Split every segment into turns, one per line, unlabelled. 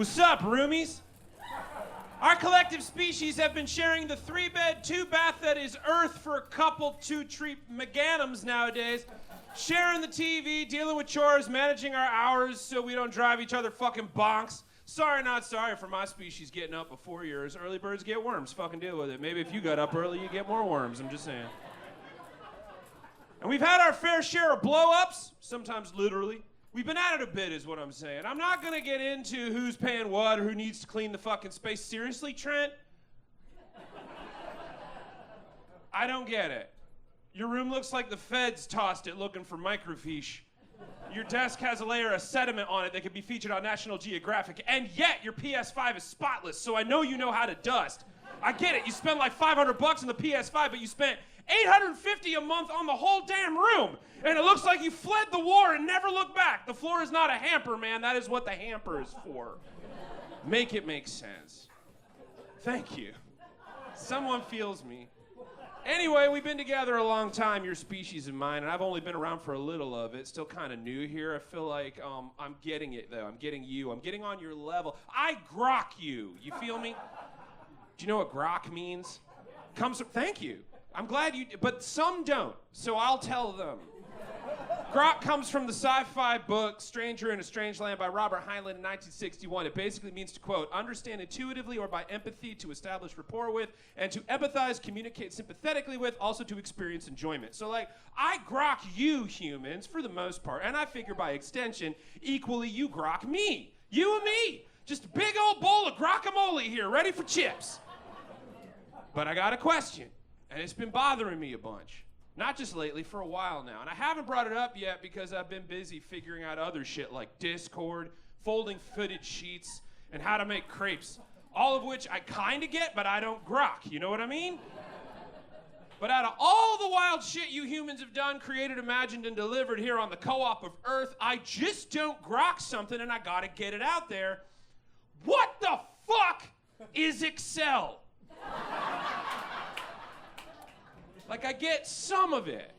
What's up, roomies? Our collective species have been sharing the 3-bed, 2-bath that is Earth for a couple 2-tree meganums nowadays. Sharing the TV, dealing with chores, managing our hours so we don't drive each other fucking bonks. Sorry, not sorry for my species getting up before yours. Early birds get worms. Fucking deal with it. Maybe if you got up early, you get more worms. I'm just saying. And we've had our fair share of blow-ups, sometimes literally. We've been at it a bit, is what I'm saying. I'm not gonna get into who's paying what or who needs to clean the fucking space. Seriously, Trent? I don't get it. Your room looks like the feds tossed it looking for microfiche. Your desk has a layer of sediment on it that could be featured on National Geographic, and yet your PS5 is spotless, so I know you know how to dust. I get it, you spend like $500 on the PS5, but you spent $850 a month on the whole damn room, and it looks like you fled the war and never looked back. The floor is not a hamper, man. That is what the hamper is for. Make it make sense. Thank you. Someone feels me. Anyway, we've been together a long time, your species and mine, and I've only been around for a little of it. Still kind of new here. I feel like I'm getting it, though. I'm getting you. I'm getting on your level. I grok you. You feel me? Do you know what grok means? Comes from, thank you. I'm glad you, but some don't, so I'll tell them. Grock comes from the sci-fi book Stranger in a Strange Land by Robert Heinlein in 1961. It basically means to, quote, understand intuitively or by empathy, to establish rapport with, and to empathize, communicate sympathetically with, also to experience enjoyment. So, like, I grok you humans, for the most part, and I figure by extension, equally you grok me. You and me. Just a big old bowl of guacamole here, ready for chips. But I got a question. And it's been bothering me a bunch. Not just lately, for a while now. And I haven't brought it up yet because I've been busy figuring out other shit like Discord, folding footed sheets, and how to make crepes. All of which I kinda get, but I don't grok. You know what I mean? But out of all the wild shit you humans have done, created, imagined, and delivered here on the co-op of Earth, I just don't grok something, and I gotta get it out there. What the fuck is Excel? Like, I get some of it.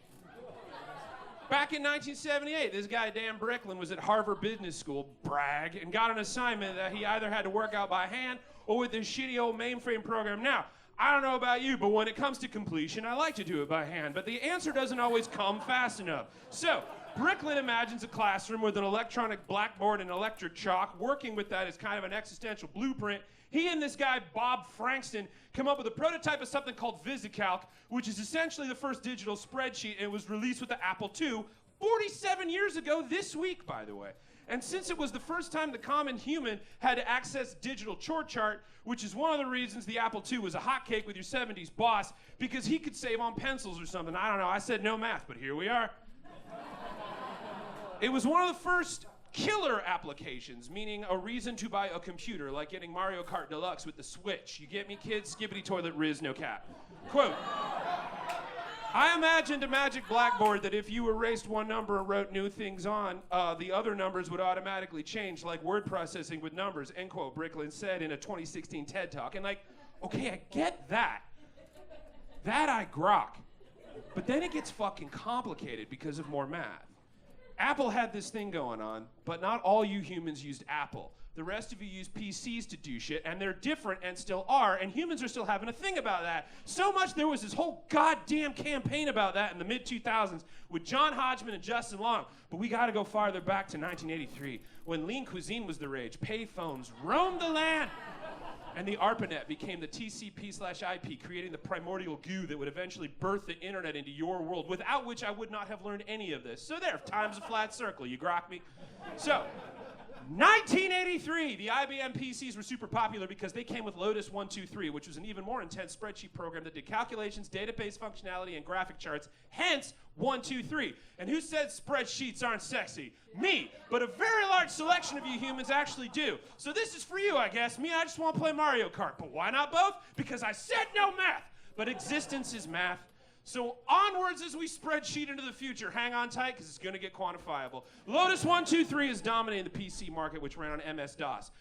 Back in 1978, this guy, Dan Bricklin, was at Harvard Business School, brag, and got an assignment that he either had to work out by hand or with this shitty old mainframe program. Now, I don't know about you, but when it comes to completion, I like to do it by hand, but the answer doesn't always come fast enough. So, Bricklin imagines a classroom with an electronic blackboard and electric chalk. Working with that is kind of an existential blueprint. He and this guy, Bob Frankston, come up with a prototype of something called VisiCalc, which is essentially the first digital spreadsheet, and it was released with the Apple II 47 years ago this week, by the way. And since it was the first time the common human had to access digital chore chart, which is one of the reasons the Apple II was a hotcake with your 70s boss, because he could save on pencils or something. I don't know, I said no math, but here we are. It was one of the first killer applications, meaning a reason to buy a computer, like getting Mario Kart Deluxe with the Switch. You get me, kids? Skibbity toilet riz, no cap. Quote, I imagined a magic blackboard that if you erased one number and wrote new things on, the other numbers would automatically change, like word processing with numbers, end quote, Bricklin said in a 2016 TED Talk. And like, okay, I get that. That I grok. But then it gets fucking complicated because of more math. Apple had this thing going on, but not all you humans used Apple. The rest of you use PCs to do shit, and they're different and still are, and humans are still having a thing about that. So much there was this whole goddamn campaign about that in the mid-2000s with John Hodgman and Justin Long. But we gotta go farther back to 1983, when lean cuisine was the rage. Payphones roamed the land. And the ARPANET became the TCP/IP, creating the primordial goo that would eventually birth the internet into your world, without which I would not have learned any of this. So there, time's a flat circle, you grok me? So, 1983, the IBM PCs were super popular because they came with Lotus 123, which was an even more intense spreadsheet program that did calculations, database functionality, and graphic charts, hence 123. And who said spreadsheets aren't sexy? Me, but a very large selection of you humans actually do. So this is for you, I guess. Me, I just want to play Mario Kart, but why not both? Because I said no math, but existence is math. So onwards as we spreadsheet into the future. Hang on tight, because it's going to get quantifiable. Lotus 123 is dominating the PC market, which ran on MS-DOS.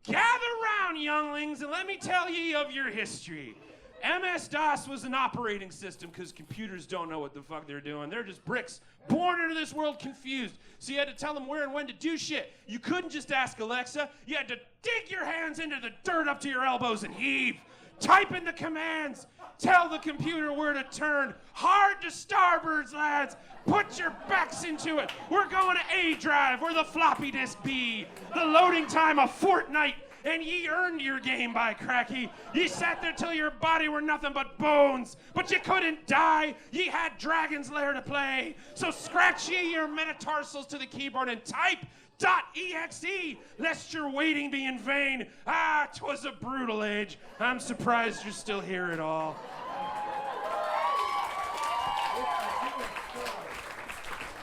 Gather round, younglings, and let me tell ye of your history. MS-DOS was an operating system because computers don't know what the fuck they're doing. They're just bricks born into this world confused. So you had to tell them where and when to do shit. You couldn't just ask Alexa. You had to dig your hands into the dirt up to your elbows and heave. Type in the commands. Tell the computer where to turn. Hard to starboards, lads. Put your backs into it. We're going to A drive where the floppy disk be. The loading time a fortnight. And ye earned your game by cracky. Ye sat there till your body were nothing but bones, but ye couldn't die. Ye had Dragon's Lair to play. So scratch ye your metatarsals to the keyboard and type .exe, lest your waiting be in vain. Ah, 'twas a brutal age. I'm surprised you're still here at all.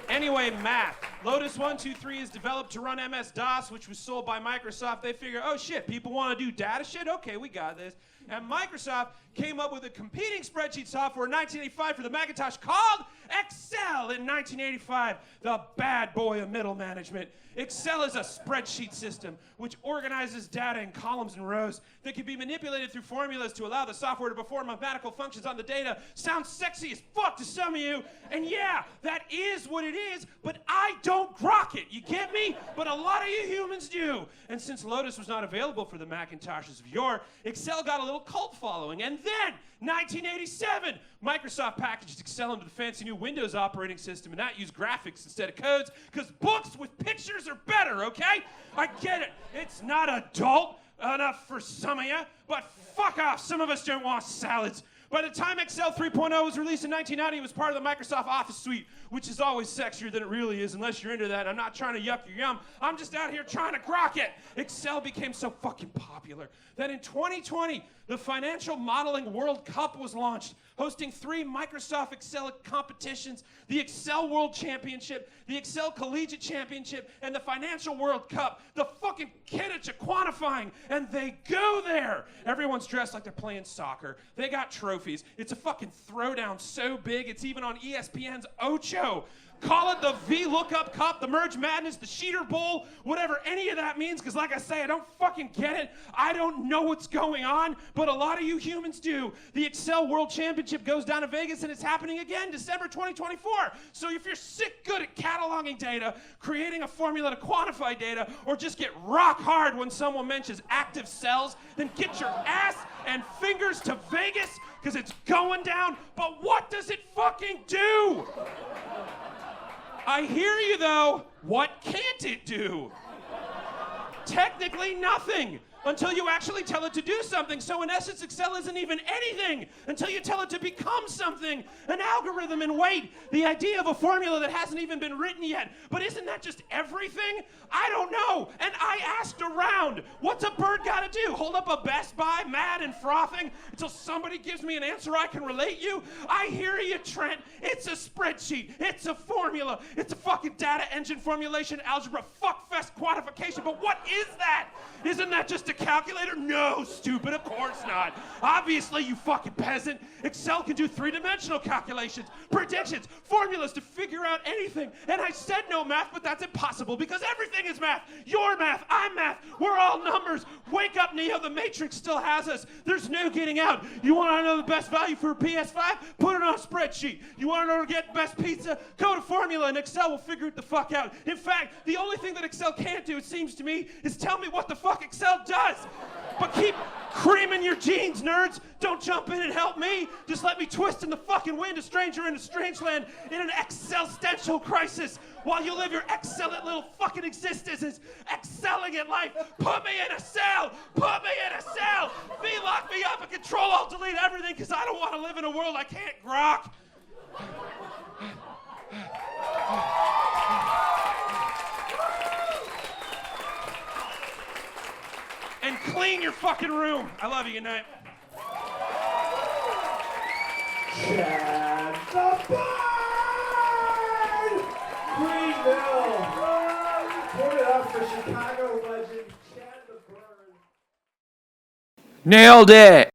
Anyway, math. Lotus 123 is developed to run MS-DOS, which was sold by Microsoft. They figure, oh shit, people want to do data shit? Okay, we got this. And Microsoft came up with a competing spreadsheet software in 1985 for the Macintosh called Excel in 1985, the bad boy of middle management. Excel is a spreadsheet system which organizes data in columns and rows that can be manipulated through formulas to allow the software to perform mathematical functions on the data. Sounds sexy as fuck to some of you, and yeah, that is what it is, but I don't grok it, you get me? But a lot of you humans do. And since Lotus was not available for the Macintoshes of yore, Excel got a little cult following, and then 1987, Microsoft packaged Excel into the fancy new Windows operating system, and that used graphics instead of codes, because books with pictures are better, okay? I get it. It's not adult enough for some of you, but fuck off. Some of us don't want salads. By the time Excel 3.0 was released in 1990, it was part of the Microsoft Office suite, which is always sexier than it really is, unless you're into that. I'm not trying to yuck your yum. I'm just out here trying to grok it. Excel became so fucking popular that in 2020, the Financial Modeling World Cup was launched, hosting 3 Microsoft Excel competitions, the Excel World Championship, the Excel Collegiate Championship, and the Financial World Cup. The fucking kids are quantifying, and they go there. Everyone's dressed like they're playing soccer. They got trophies. It's a fucking throwdown so big, it's even on ESPN's Ocho. Call it the VLOOKUP Cup, the Merge Madness, the Cheater Bowl, whatever any of that means, because like I say, I don't fucking get it. I don't know what's going on, but a lot of you humans do. The Excel World Championship goes down to Vegas, and it's happening again, December 2024. So if you're sick good at cataloging data, creating a formula to quantify data, or just get rock hard when someone mentions active cells, then get your ass and fingers to Vegas, because it's going down. But what does it fucking do? I hear you though, what can't it do? Technically nothing, until you actually tell it to do something. So in essence, Excel isn't even anything until you tell it to become something, an algorithm. And wait, the idea of a formula that hasn't even been written yet. But isn't that just everything? I don't know, and I asked around. What's a bird gotta do? Hold up a Best Buy, mad and frothing, until somebody gives me an answer I can relate you? I hear you, Trent. It's a spreadsheet. It's a formula. It's a fucking data engine formulation, algebra, fuckfest quantification. But what is that? Isn't that just a calculator? No, stupid, of course not. Obviously, you fucking peasant. Excel can do 3-dimensional calculations, predictions, formulas to figure out anything. And I said no math, but that's impossible because everything is math. Your math, I'm math. We're all numbers. Wake up, Neo. The Matrix still has us. There's no getting out. You want to know the best value for a PS5? Put it on a spreadsheet. You want to know to get best pizza? Go to formula, and Excel will figure it the fuck out. In fact, the only thing that Excel can't do, it seems to me, is tell me what the fuck Excel does. But keep creaming your jeans, nerds. Don't jump in and help me. Just let me twist in the fucking wind, a stranger in a strange land, in an EXCEL-stential crisis, while you live your excellent little fucking existences, excelling at life. Put me in a cell. Put me in a cell. Lock me up and Control-Alt-Delete everything, because I don't want to live in a world I can't grok. And clean your fucking room. I love you. Good night.
Chad the Bird! Greenville! Give it up for Chicago legend Chad the Bird.
Nailed it!